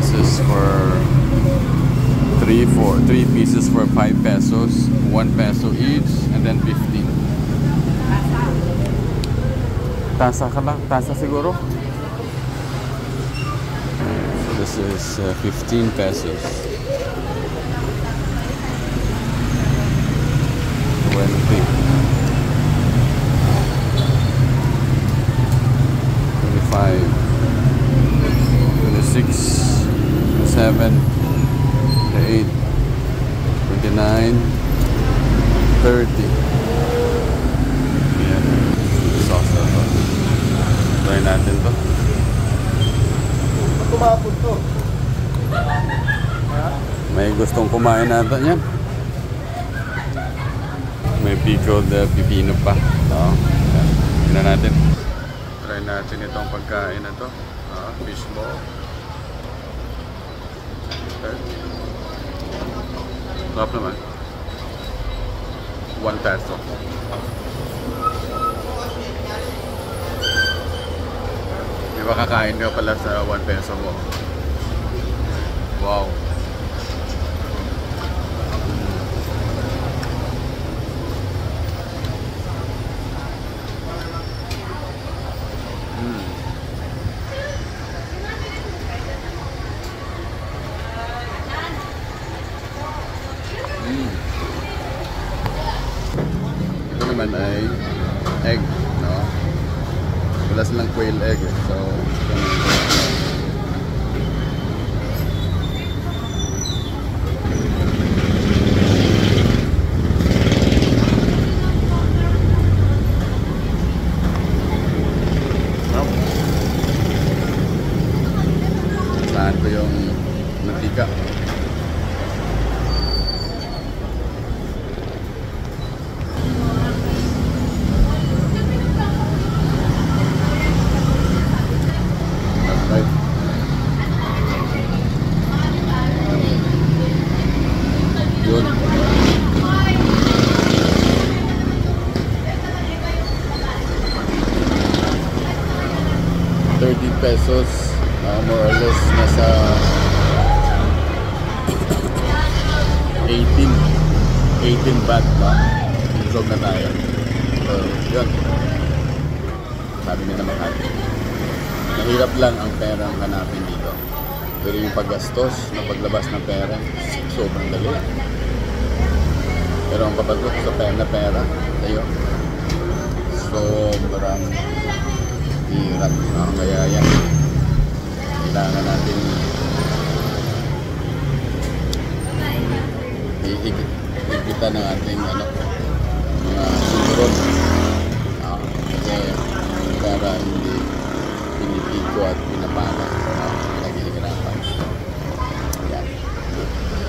pieces for 3 pieces for 5 pesos, 1 peso each, and then 15. Tasa ka lang, tasa siguro. So this is 15 pesos. 20. 25. 26. 27. 28. 29. 30. Yan. Sauce na to. Try natin to. Tumapon to. May gustong kumain natin yan. May pickled pipino pa. Oo. Tignan natin. Try natin itong pagkain na to. Fish ball. Okay. Sarap naman. 1 peso. Di ba kakain ka pala sa 1 peso mo? Wow. Ito naman ay egg, no? Wala silang quail egg, so saan ko yung mantika. Yun. 30 pesos, more or less nasa 18 baht ba? Busog na tayo. So, yun. Sabi nila Makati. Mahirap lang ang perang hanapin dito. Pero yung paggastos na paglabas ng pera, sobrang dali. Pero ang papagot sa pera, ayun, sobrang hirap. Kaya yan, kailangan natin iigita ng ating mga sunod. Kasi para hindi pinipiko at pinapala, naghihirapan.